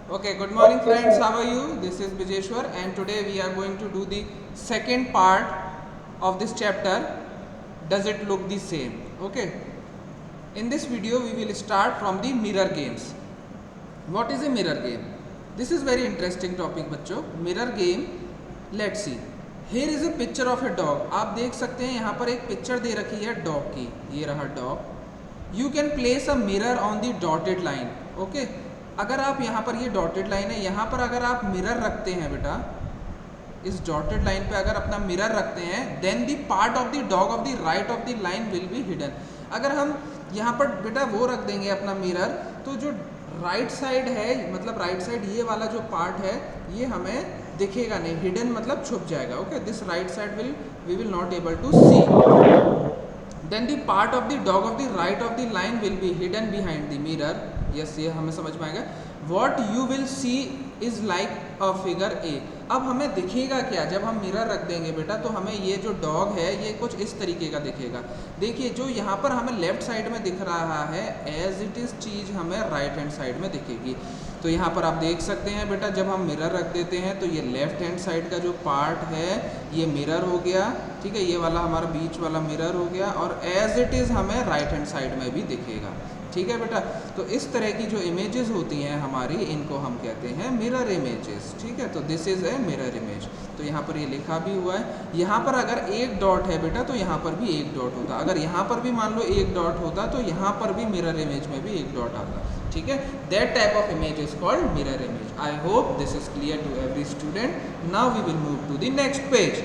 Okay, good morning friends, how are you? This is Bijeshwar and today we are going to do the second part of this chapter, does it look the same? Okay, in this video we will start from the mirror games. What is a mirror game? This is very interesting topic बच्चों. Mirror game, let's see. Here is a picture of a dog. आप देख सकते हैं यहाँ पर एक picture दे रखी है डॉग की. ये रहा dog. You can place a mirror on the dotted line. Okay. अगर आप यहाँ पर ये डॉटेड लाइन है, यहाँ पर अगर आप मिरर रखते हैं बेटा, इस डॉटेड लाइन पे अगर अपना मिरर रखते हैं, then the part of the dog of the right of the line will be hidden. अगर हम यहाँ पर बेटा वो रख देंगे अपना मिरर, तो जो राइट साइड है, मतलब राइट साइड ये वाला जो पार्ट है, ये हमें दिखेगा नहीं. हिडन मतलब छुप जाएगा. Okay, this right side we will not able to see. Then the part of the dog of the right of the line will be hidden behind the mirror. Yes, ये हमें समझ में आएगा. What you will see is like a figure A. अब हमें दिखेगा क्या जब हम मिरर रख देंगे बेटा, तो हमें ये जो डॉग है ये कुछ इस तरीके का दिखेगा. देखिए जो यहाँ पर हमें लेफ्ट साइड में दिख रहा है, एज इट इज़ चीज़ हमें राइट हैंड साइड में दिखेगी. तो यहाँ पर आप देख सकते हैं बेटा, जब हम मिरर रख देते हैं तो ये लेफ्ट हैंड साइड का जो पार्ट है ये मिरर हो गया. ठीक है, ये वाला हमारा बीच वाला मिरर हो गया, और एज इट इज़ हमें राइट हैंड साइड में भी दिखेगा. ठीक है बेटा, तो इस तरह की जो इमेजेस होती हैं हमारी, इनको हम कहते हैं मिरर इमेजेस. ठीक है, तो this is a mirror image. तो यहाँ पर ये लिखा भी हुआ है. यहाँ पर अगर एक डॉट है बेटा, तो यहाँ पर भी एक डॉट होता. अगर यहाँ पर भी मान लो एक डॉट होता, तो यहाँ पर भी मिरर इमेज में भी एक डॉट आता. ठीक है, that type of image is called mirror image. I hope this is clear to every student. Now we will move to the next page.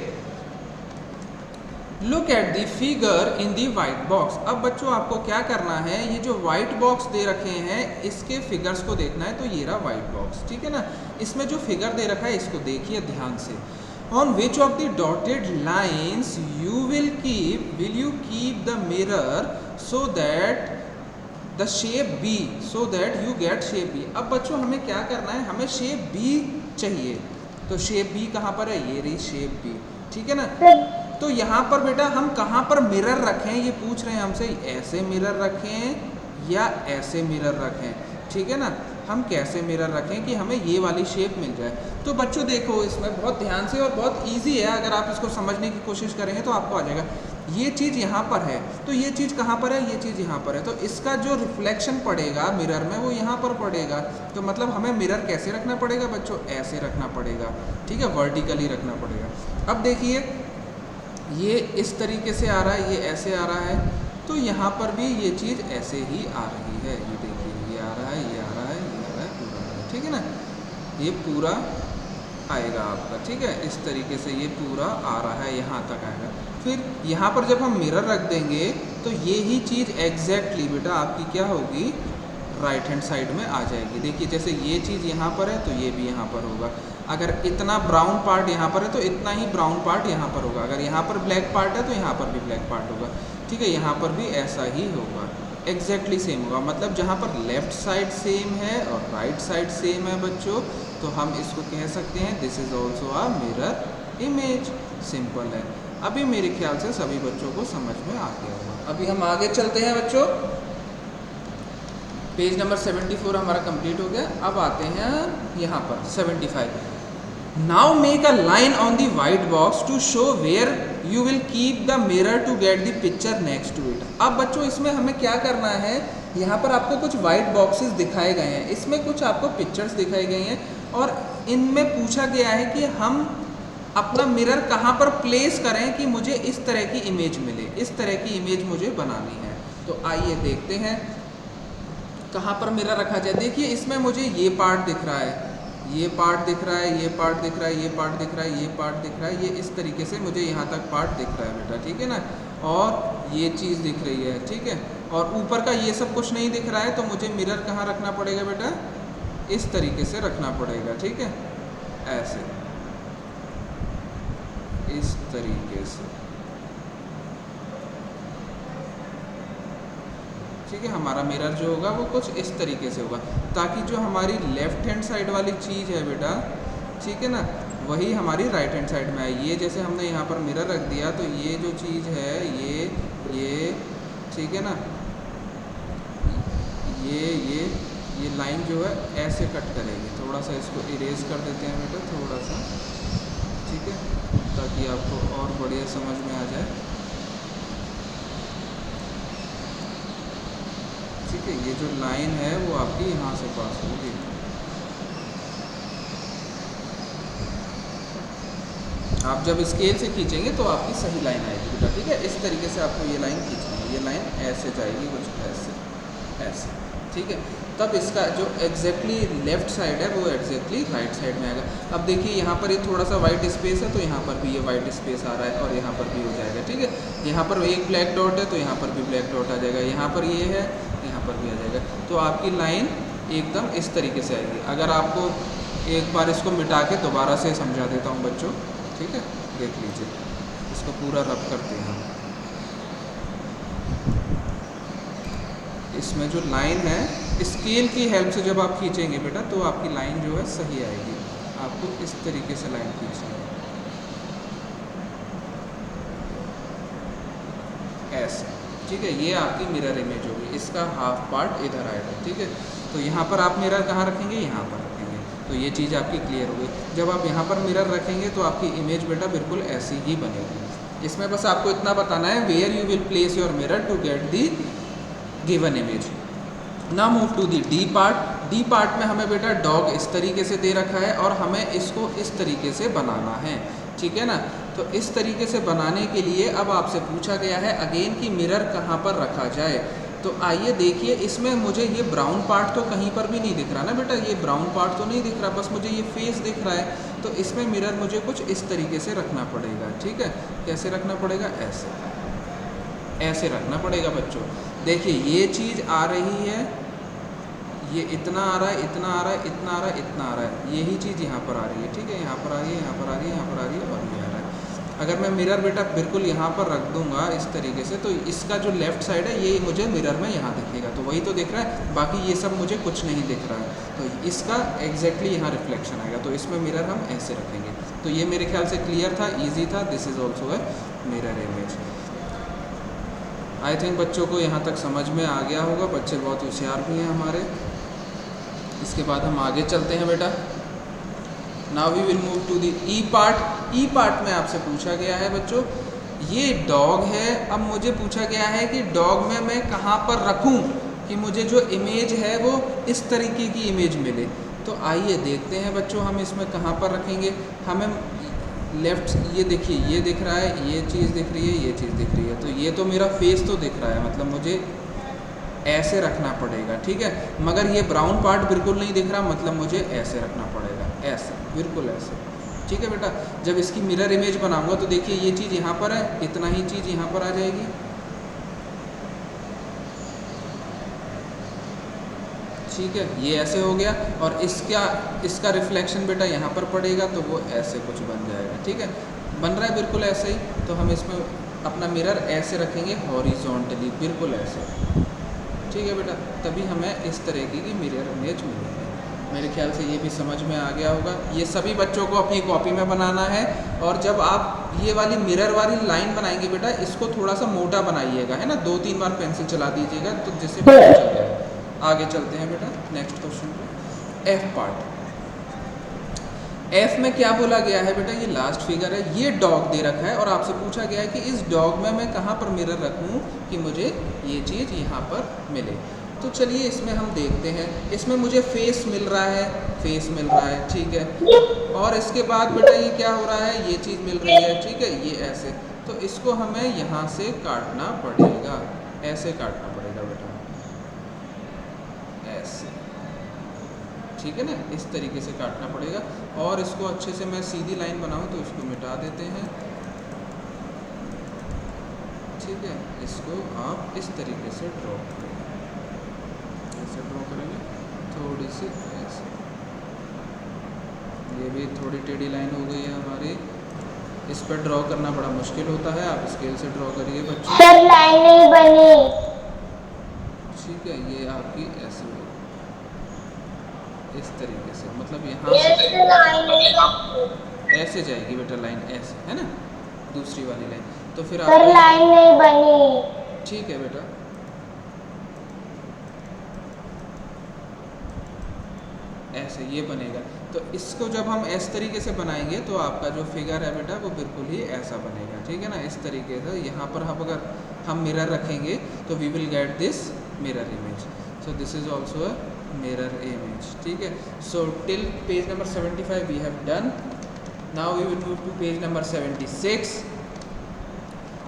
Look at the figure in the white box. अब बच्चों आपको क्या करना है, ये जो white box दे रखे हैं इसके फिगर्स को देखना है. तो ये रहा वाइट बॉक्स. ठीक है ना, इसमें जो फिगर दे रखा है इसको देखिए ध्यान से. On which of the dotted lines you will you keep the mirror so that the shape B, so that you get shape B. अब बच्चों हमें क्या करना है, हमें शेप बी चाहिए. तो शेप बी कहाँ पर है, ये रही शेप बी. ठीक है ना, तो यहाँ पर बेटा हम कहाँ पर मिरर रखें, ये पूछ रहे हैं हमसे. ऐसे मिरर रखें या ऐसे मिरर रखें. ठीक है ना, हम कैसे मिरर रखें कि हमें ये वाली शेप मिल जाए. तो बच्चों देखो इसमें बहुत ध्यान से, और बहुत इजी है, अगर आप इसको समझने की कोशिश करेंगे तो आपको आ जाएगा. ये चीज़ यहाँ पर है, तो ये चीज़ कहाँ पर है, ये चीज़ यहाँ पर है. तो इसका जो रिफ्लेक्शन पड़ेगा मिरर में वो यहाँ पर पड़ेगा. तो मतलब हमें मिरर कैसे रखना पड़ेगा बच्चों, ऐसे रखना पड़ेगा. ठीक है, वर्टिकली रखना पड़ेगा. अब देखिए ये इस तरीके से आ रहा है, ये ऐसे आ रहा है, तो यहाँ पर भी ये चीज़ ऐसे ही आ रही है. ये देखिए, ये आ रहा है, ये आ रहा है, ये आ रहा है, पूरा आ रहा है. ठीक है ना, ये पूरा आएगा आपका. ठीक है, इस तरीके से ये पूरा आ रहा है, यहाँ तक आएगा. फिर यहाँ पर जब हम मिरर रख देंगे तो ये ही चीज़ एग्जैक्टली बेटा आपकी क्या होगी, राइट हैंड साइड में आ जाएगी. देखिए जैसे ये चीज़ यहाँ पर है तो ये भी यहाँ पर होगा. अगर इतना ब्राउन पार्ट यहाँ पर है तो इतना ही ब्राउन पार्ट यहाँ पर होगा. अगर यहाँ पर ब्लैक पार्ट है तो यहाँ पर भी ब्लैक पार्ट होगा. ठीक है, यहाँ पर भी ऐसा ही होगा, एग्जैक्टली सेम होगा. मतलब जहाँ पर लेफ़्ट साइड सेम है और राइट साइड सेम है बच्चों, तो हम इसको कह सकते हैं this is also a mirror image. Simple है. अभी मेरे ख्याल से सभी बच्चों को समझ में आ गया होगा. अभी हम आगे चलते हैं बच्चों. पेज नंबर 74 हमारा कंप्लीट हो गया. अब आते हैं यहाँ पर 75. Now make a line on the white box to show where you will keep the mirror to get the picture next to it. अब बच्चों इसमें हमें क्या करना है, यहाँ पर आपको कुछ वाइट बॉक्सेस दिखाए गए हैं, इसमें कुछ आपको पिक्चर्स दिखाई गई हैं, और इनमें पूछा गया है कि हम अपना मिरर कहाँ पर प्लेस करें कि मुझे इस तरह की इमेज मिले. इस तरह की इमेज मुझे बनानी है. तो आइए देखते हैं कहाँ पर मिरर रखा जाए. देखिए इसमें मुझे ये पार्ट दिख रहा है, ये पार्ट दिख रहा है, ये पार्ट दिख रहा है, ये पार्ट दिख रहा है, ये पार्ट दिख रहा है. ये इस तरीके से मुझे यहाँ तक पार्ट दिख रहा है बेटा. ठीक है ना, और ये चीज़ दिख रही है. ठीक है, और ऊपर का ये सब कुछ नहीं दिख रहा है, तो मुझे मिरर कहाँ रखना पड़ेगा बेटा, इस तरीके से रखना पड़ेगा. ठीक है, ऐसे इस तरीके से. ठीक है, हमारा मिरर जो होगा वो कुछ इस तरीके से होगा, ताकि जो हमारी लेफ़्ट हैंड साइड वाली चीज़ है बेटा, ठीक है ना, वही हमारी राइट हैंड साइड में आए. ये जैसे हमने यहाँ पर मिरर रख दिया, तो ये जो चीज़ है ये ठीक है ना, ये ये लाइन जो है ऐसे कट करेगी। थोड़ा सा इसको इरेज कर देते हैं बेटा, थोड़ा सा, ठीक है, ताकि आपको और बढ़िया समझ में आ जाए। ठीक है, ये जो लाइन है वो आपकी यहाँ से पास होगी। आप जब स्केल से खींचेंगे तो आपकी सही लाइन आएगी बेटा। ठीक है, इस तरीके से आपको ये लाइन खींचनी है। ये लाइन ऐसे जाएगी, कुछ ऐसे ऐसे। ठीक है, तब इसका जो एग्जैक्टली लेफ्ट साइड है वो एग्जैक्टली राइट साइड में आएगा। अब देखिए यहाँ पर ये थोड़ा सा वाइट स्पेस है, तो यहाँ पर भी ये वाइट स्पेस आ रहा है और यहाँ पर भी हो जाएगा। ठीक है, यहाँ पर एक ब्लैक डॉट है तो यहाँ पर भी ब्लैक डॉट आ जाएगा, यहाँ पर ये है, यहाँ पर भी आ जाएगा। तो आपकी लाइन एकदम इस तरीके से आएगी। अगर आपको एक बार इसको मिटा के दोबारा से समझा देता हूँ बच्चों, ठीक है, देख लीजिए, इसको पूरा रब करते हैं हम। इसमें जो लाइन है, स्केल की हेल्प से जब आप खींचेंगे बेटा तो आपकी लाइन जो है सही आएगी। आपको इस तरीके से लाइन खींचनी है, ऐसे। ठीक है, ये आपकी मिरर इमेज होगी। इसका हाफ पार्ट इधर आएगा। ठीक है, तो यहाँ पर आप मिरर कहाँ रखेंगे, यहाँ पर रखेंगे, तो ये चीज़ आपकी क्लियर हो गई। जब आप यहाँ पर मिरर रखेंगे तो आपकी इमेज बेटा बिल्कुल ऐसी ही बनेगी। इसमें बस आपको इतना बताना है, where you will place your mirror to get the given image. ना move to the D part. D part में हमें बेटा डॉग इस तरीके से दे रखा है और हमें इसको इस तरीके से बनाना है। ठीक है ना, तो इस तरीके से बनाने के लिए अब आपसे पूछा गया है अगेन कि मिरर कहाँ पर रखा जाए। तो आइए देखिए, इसमें मुझे ये ब्राउन पार्ट तो कहीं पर भी नहीं दिख रहा ना बेटा, ये ब्राउन पार्ट तो नहीं दिख रहा, बस मुझे ये फेस दिख रहा है। तो इसमें मिरर मुझे कुछ इस तरीके से रखना पड़ेगा। ठीक है, कैसे रखना पड़ेगा, ऐसे, ऐसे रखना पड़ेगा बच्चों। देखिए ये चीज़ आ रही है, ये इतना आ रहा है, इतना आ रहा है, इतना आ रहा है, इतना आ रहा है, यही चीज़ यहाँ पर आ रही है। ठीक है, यहाँ पर आ रही है, यहाँ पर आ रही है, यहाँ पर आ रही है और ये आ रहा है। अगर मैं मिरर बेटा बिल्कुल यहाँ पर रख दूंगा इस तरीके से, तो इसका जो लेफ़्ट साइड है ये मुझे मिरर में यहाँ दिखेगा, तो वही तो दिख रहा है, बाकी ये सब मुझे कुछ नहीं दिख रहा है। तो इसका एग्जैक्टली यहाँ रिफ्लेक्शन आएगा, तो इसमें मिरर हम ऐसे रखेंगे। तो ये मेरे ख्याल से क्लियर था, ईजी था। This is also a mirror image. I think बच्चों को यहाँ तक समझ में आ गया होगा, बच्चे बहुत होशियार भी हैं हमारे। इसके बाद हम आगे चलते हैं बेटा। Now we will move to the E part. E part में आपसे पूछा गया है बच्चों, ये डॉग है। अब मुझे पूछा गया है कि डॉग में मैं कहाँ पर रखूँ कि मुझे जो इमेज है वो इस तरीके की इमेज मिले। तो आइए देखते हैं बच्चों, हम इसमें कहाँ पर रखेंगे। हमें लेफ्ट, ये देखिए, ये दिख रहा है, ये चीज़ दिख रही है, ये चीज़ दिख रही है, तो ये तो मेरा फेस तो दिख रहा है, मतलब मुझे ऐसे रखना पड़ेगा। ठीक है, मगर ये ब्राउन पार्ट बिल्कुल नहीं दिख रहा, मतलब मुझे ऐसे रखना पड़ेगा, ऐसे, बिल्कुल ऐसे। ठीक है बेटा, जब इसकी मिरर इमेज बनाऊंगा तो देखिए ये चीज़ यहाँ पर है, इतना ही चीज़ यहाँ पर आ जाएगी। ठीक है, ये ऐसे हो गया, और इसका रिफ्लेक्शन बेटा यहाँ पर पड़ेगा, तो वो ऐसे कुछ बन जाएगा। ठीक है, बन रहा है बिल्कुल ऐसे ही। तो हम इसमें अपना मिरर ऐसे रखेंगे हॉरिजॉन्टली, बिल्कुल ऐसे। ठीक है बेटा, तभी हमें इस तरीके की मिरर इमेज मिलेगी। मेरे ख्याल से ये भी समझ में आ गया होगा। ये सभी बच्चों को अपनी कॉपी में बनाना है, और जब आप ये वाली मिरर वाली लाइन बनाएंगे बेटा, इसको थोड़ा सा मोटा बनाइएगा, है ना, 2-3 बार पेंसिल चला दीजिएगा, तो जिससे पता चल जाए। आगे चलते हैं बेटा नेक्स्ट क्वेश्चन पे। F part. एफ में क्या बोला गया है बेटा, ये लास्ट फिगर है, ये डॉग दे रखा है और आपसे पूछा गया है कि इस डॉग में मैं कहाँ पर मिरर रखूँ कि मुझे ये चीज़ यहाँ पर मिले। तो चलिए इसमें हम देखते हैं। इसमें मुझे फेस मिल रहा है, फेस मिल रहा है, ठीक है, और इसके बाद बेटा ये क्या हो रहा है, ये चीज़ मिल रही है, ठीक है, ये ऐसे। तो इसको हमें यहाँ से काटना पड़ेगा, ऐसे काटना पड़ेगा बेटा, ऐसे। ठीक है ना, इस तरीके से काटना पड़ेगा। और इसको अच्छे से मैं सीधी लाइन बनाऊं तो इसको मिटा देते हैं। ठीक है, इसको आप इस तरीके से ड्रॉ करेंगे, ऐसे ड्रॉ करेंगे, थोड़ी सी ऐसे। ये भी थोड़ी टेढ़ी लाइन हो गई है हमारी। इस पर ड्रॉ करना बड़ा मुश्किल होता है, आप स्केल से ड्रॉ करिए बच्चों। सर लाइन नहीं बनी। ठीक है, ये आपकी ऐसे होगी, इस तरीके से, मतलब यहाँ से ऐसे जाएगी बेटा लाइन, ऐसे, है ना, दूसरी वाली लाइन। तो फिर सर लाइन नहीं बनी। ठीक है बेटा, ऐसे ये बनेगा। तो इसको जब हम इस तरीके से बनाएंगे तो आपका जो फिगर है बेटा वो बिल्कुल ही ऐसा बनेगा, ठीक है ना, इस तरीके से। यहाँ पर हम अगर हम मिरर रखेंगे तो we will get this mirror image. So this is also a mirror image, ठीक है। So till page number 75 we have done. Now we will move to page number 76।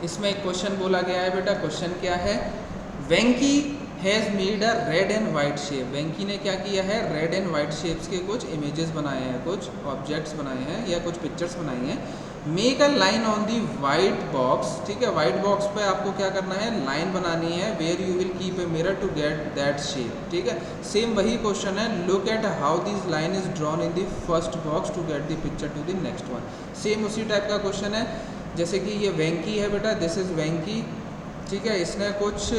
इसमें एक क्वेश्चन बोला गया है बेटा। क्वेश्चन क्या है? Venky has made a red and white shape. Venky ने क्या किया है? रेड एंड वाइट शेप्स के कुछ इमेजेस बनाए हैं, कुछ ऑब्जेक्ट्स बनाए हैं या कुछ पिक्चर्स बनाई हैं। Make a line on the white box, ठीक है। वाइट बॉक्स पे आपको क्या करना है? लाइन बनानी है। Where you will keep a mirror to get that shape, ठीक है। सेम वही क्वेश्चन है। Look at how this line is drawn in the first box to get the picture to the next one. Same उसी type का question है जैसे कि ये वेंकी है बेटा, दिस इज़ वेंकी, ठीक है। इसने कुछ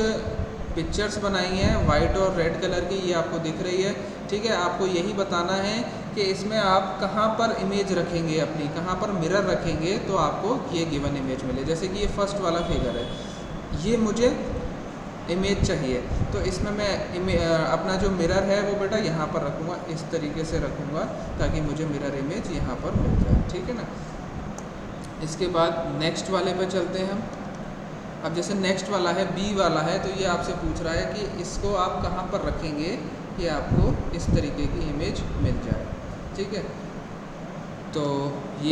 पिक्चर्स बनाई हैं वाइट और रेड कलर की, ये आपको दिख रही है, ठीक है। आपको यही बताना है कि इसमें आप कहाँ पर इमेज रखेंगे अपनी, कहाँ पर मिरर रखेंगे तो आपको ये गिवन इमेज मिले। जैसे कि ये फर्स्ट वाला फिगर है, ये मुझे इमेज चाहिए, तो इसमें मैं अपना जो मिरर है वो बेटा यहाँ पर रखूँगा, इस तरीके से रखूँगा ताकि मुझे मिरर इमेज यहाँ पर मिल जाए, ठीक है ना। इसके बाद नेक्स्ट वाले पे चलते हैं हम। अब जैसे नेक्स्ट वाला है बी वाला है, तो ये आपसे पूछ रहा है कि इसको आप कहाँ पर रखेंगे कि आपको इस तरीके की इमेज मिल जाए, ठीक है। तो ये